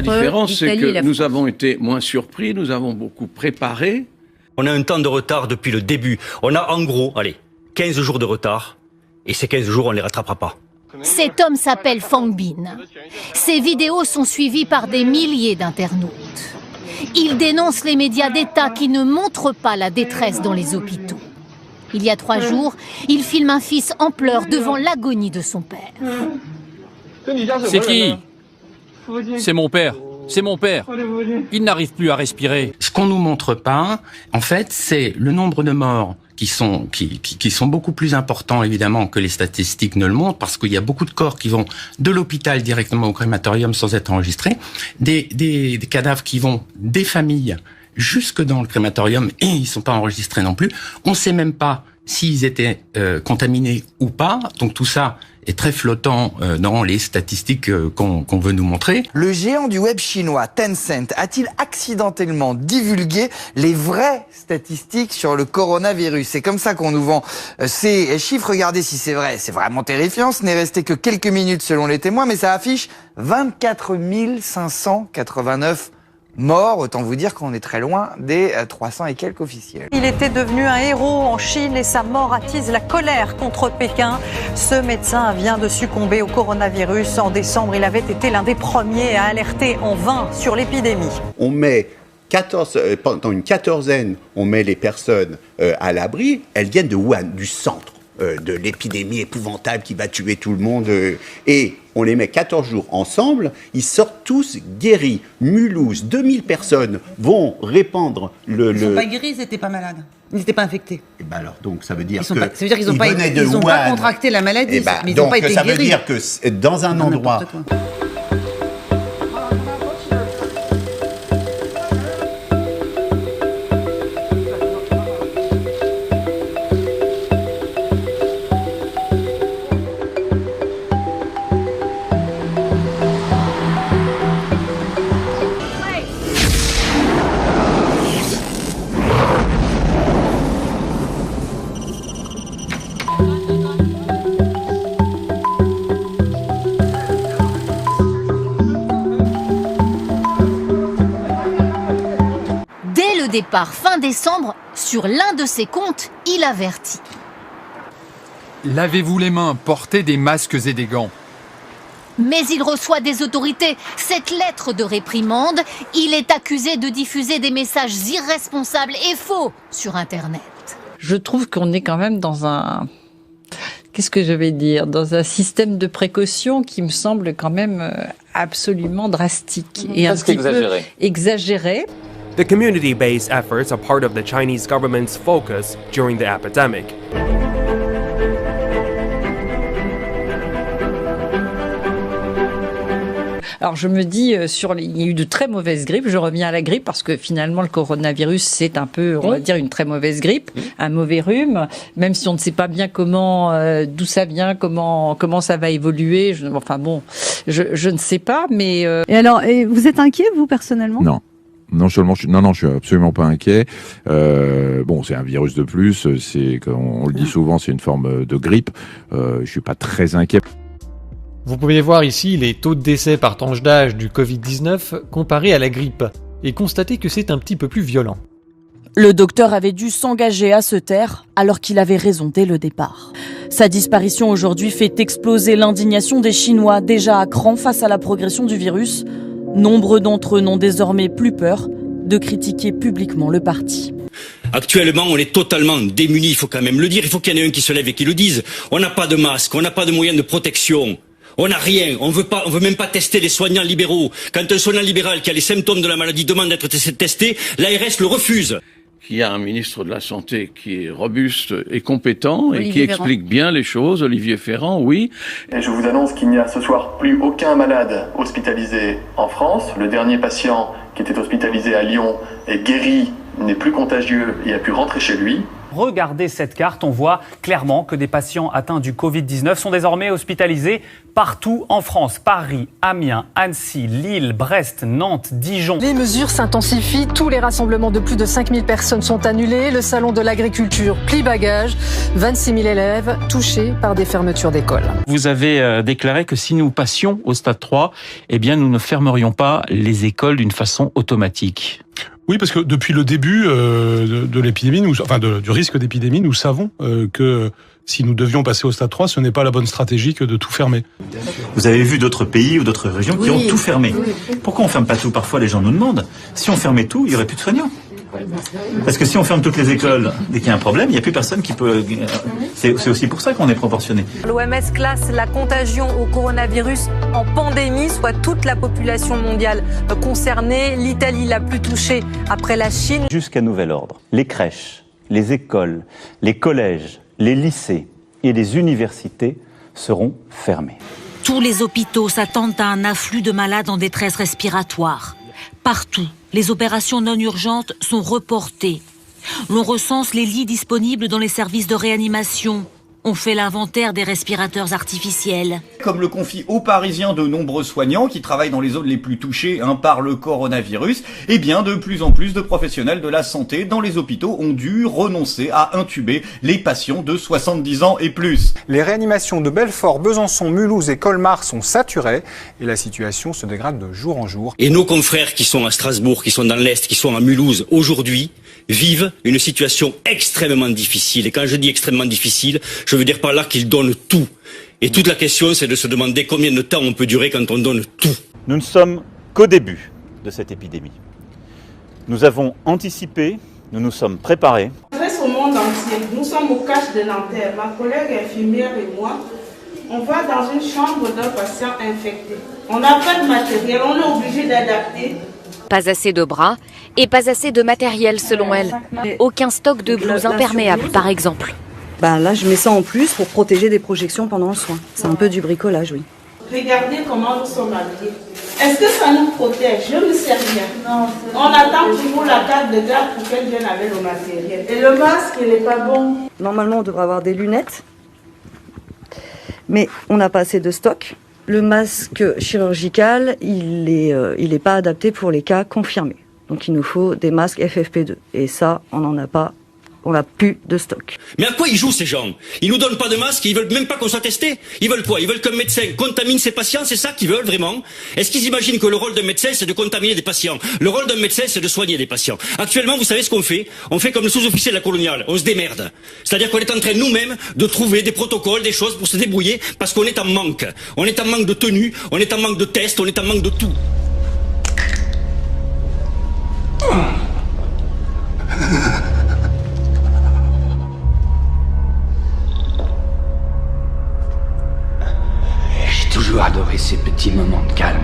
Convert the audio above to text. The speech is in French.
La différence, c'est que nous avons été moins surpris, nous avons beaucoup préparé. On a un temps de retard depuis le début. On a en gros, 15 jours de retard. Et ces 15 jours, on ne les rattrapera pas. Cet homme s'appelle Fang Bin. Ses vidéos sont suivies par des milliers d'internautes. Il dénonce les médias d'État qui ne montrent pas la détresse dans les hôpitaux. Il y a 3 jours, il filme un fils en pleurs devant l'agonie de son père. C'est qui ? C'est mon père. C'est mon père. Il n'arrive plus à respirer. Ce qu'on nous montre pas, en fait, c'est le nombre de morts qui sont beaucoup plus importants, évidemment, que les statistiques ne le montrent, parce qu'il y a beaucoup de corps qui vont de l'hôpital directement au crématorium sans être enregistrés, des cadavres qui vont des familles jusque dans le crématorium et ils sont pas enregistrés non plus. On sait même pas s'ils étaient contaminés ou pas. Donc tout ça est très flottant dans les statistiques qu'on veut nous montrer. Le géant du web chinois Tencent a-t-il accidentellement divulgué les vraies statistiques sur le coronavirus? C'est comme ça qu'on nous vend ces chiffres. Regardez si c'est vrai. C'est vraiment terrifiant. Ce n'est resté que quelques minutes selon les témoins, mais ça affiche 24 589 morts. Autant vous dire qu'on est très loin des 300 et quelques officiels. Il était devenu un héros en Chine et sa mort attise la colère contre Pékin. Ce médecin vient de succomber au coronavirus. En décembre, il avait été l'un des premiers à alerter en vain sur l'épidémie. On met pendant une quatorzaine, on met les personnes à l'abri. Elles viennent de Wuhan, du centre de l'épidémie épouvantable qui va tuer tout le monde. Et on les met 14 jours ensemble, ils sortent tous guéris. Mulhouse, 2000 personnes vont répandre le... Ils ne sont pas guéris, ils n'étaient pas malades. Ils n'étatent pas infectés. Et ben alors, donc ça veut dire qu'ils n'ont pas contracté la maladie, mais ils n'ont pas été guéris. Donc ça veut dire que dans un endroit... Départ fin décembre, sur l'un de ses comptes, il avertit. Lavez-vous les mains, portez des masques et des gants. Mais il reçoit des autorités cette lettre de réprimande. Il est accusé de diffuser des messages irresponsables et faux sur Internet. Je trouve qu'on est quand même dans un... Qu'est-ce que je vais dire? Dans un système de précaution qui me semble quand même absolument drastique. Et un petit peu exagéré. The community-based efforts are part of the Chinese government's focus during the epidemic. Alors je me dis, il y a eu de très mauvaises grippes, je reviens à la grippe parce que finalement le coronavirus c'est un peu, on va dire, une très mauvaise grippe, un mauvais rhume, même si on ne sait pas bien d'où ça vient, comment ça va évoluer, je ne sais pas, mais... Et alors, vous êtes inquiet vous personnellement? Non. Non seulement je suis absolument pas inquiet. C'est un virus de plus. On le dit souvent, c'est une forme de grippe. Je suis pas très inquiet. Vous pouvez voir ici les taux de décès par tranche d'âge du Covid-19 comparés à la grippe et constater que c'est un petit peu plus violent. Le docteur avait dû s'engager à se taire alors qu'il avait raison dès le départ. Sa disparition aujourd'hui fait exploser l'indignation des Chinois déjà à cran face à la progression du virus. Nombre d'entre eux n'ont désormais plus peur de critiquer publiquement le parti. Actuellement, on est totalement démunis, il faut quand même le dire. Il faut qu'il y en ait un qui se lève et qui le dise. On n'a pas de masque, on n'a pas de moyens de protection. On n'a rien, on veut même pas tester les soignants libéraux. Quand un soignant libéral qui a les symptômes de la maladie demande d'être testé, l'ARS le refuse. Il y a un ministre de la Santé qui est robuste et compétent et qui explique bien les choses, Olivier Ferrand, oui. Et je vous annonce qu'il n'y a ce soir plus aucun malade hospitalisé en France. Le dernier patient qui était hospitalisé à Lyon est guéri, n'est plus contagieux et a pu rentrer chez lui. Regardez cette carte, on voit clairement que des patients atteints du Covid-19 sont désormais hospitalisés partout en France. Paris, Amiens, Annecy, Lille, Brest, Nantes, Dijon. Les mesures s'intensifient, tous les rassemblements de plus de 5000 personnes sont annulés. Le salon de l'agriculture plie bagage, 26 000 élèves touchés par des fermetures d'écoles. Vous avez déclaré que si nous passions au stade 3, eh bien nous ne fermerions pas les écoles d'une façon automatique. Oui, parce que depuis le début de l'épidémie, du risque d'épidémie, nous savons que si nous devions passer au stade 3, ce n'est pas la bonne stratégie que de tout fermer. Vous avez vu d'autres pays ou d'autres régions qui ont tout fermé. Pourquoi on ferme pas tout? Parfois, les gens nous demandent. Si on fermait tout, il y aurait plus de soignants. Parce que si on ferme toutes les écoles, dès qu'il y a un problème, il n'y a plus personne qui peut... C'est aussi pour ça qu'on est proportionné. L'OMS classe la contagion au coronavirus en pandémie, soit toute la population mondiale concernée. L'Italie la plus touchée après la Chine. Jusqu'à nouvel ordre, les crèches, les écoles, les collèges, les lycées et les universités seront fermés. Tous les hôpitaux s'attendent à un afflux de malades en détresse respiratoire. Partout, les opérations non urgentes sont reportées. L'on recense les lits disponibles dans les services de réanimation. On fait l'inventaire des respirateurs artificiels. Comme le confient aux Parisiens de nombreux soignants qui travaillent dans les zones les plus touchées par le coronavirus, eh bien de plus en plus de professionnels de la santé dans les hôpitaux ont dû renoncer à intuber les patients de 70 ans et plus. Les réanimations de Belfort, Besançon, Mulhouse et Colmar sont saturées et la situation se dégrade de jour en jour. Et nos confrères qui sont à Strasbourg, qui sont dans l'Est, qui sont à Mulhouse aujourd'hui, vivent une situation extrêmement difficile. Et quand je dis extrêmement difficile, je veux dire par là qu'ils donnent tout. Et toute la question, c'est de se demander combien de temps on peut durer quand on donne tout. Nous ne sommes qu'au début de cette épidémie. Nous avons anticipé, nous nous sommes préparés. On reste au monde entier. Nous sommes au CACH de Nanterre. Ma collègue infirmière et moi, on va dans une chambre d'un patient infecté. On n'a pas de matériel, on est obligé d'adapter. Pas assez de bras et pas assez de matériel selon elle. Aucun stock de blouses imperméables par exemple. Là je mets ça en plus pour protéger des projections pendant le soin. C'est un peu du bricolage, oui. Regardez comment nous sommes habillés. Est-ce que ça nous protège? Je ne sais rien. Non, on attend toujours la carte de garde pour qu'elle vienne avec le matériel. Et le masque, il n'est pas bon. Normalement on devrait avoir des lunettes, mais on n'a pas assez de stock. Le masque chirurgical, il est pas adapté pour les cas confirmés. Donc il nous faut des masques FFP2. Et ça, on n'en a pas, on n'a plus de stock. Mais à quoi ils jouent ces gens? Ils nous donnent pas de masque, ils veulent même pas qu'on soit testé. Ils veulent quoi? Ils veulent qu'un médecin contamine ses patients, c'est ça qu'ils veulent vraiment? Est-ce qu'ils imaginent que le rôle d'un médecin c'est de contaminer des patients? Le rôle d'un médecin c'est de soigner des patients. Actuellement, vous savez ce qu'on fait? On fait comme le sous-officier de la coloniale, on se démerde. C'est-à-dire qu'on est en train nous-mêmes de trouver des protocoles, des choses pour se débrouiller parce qu'on est en manque. On est en manque de tenue, on est en manque de tests, on est en manque de tout. J'ai toujours adoré ces petits moments de calme.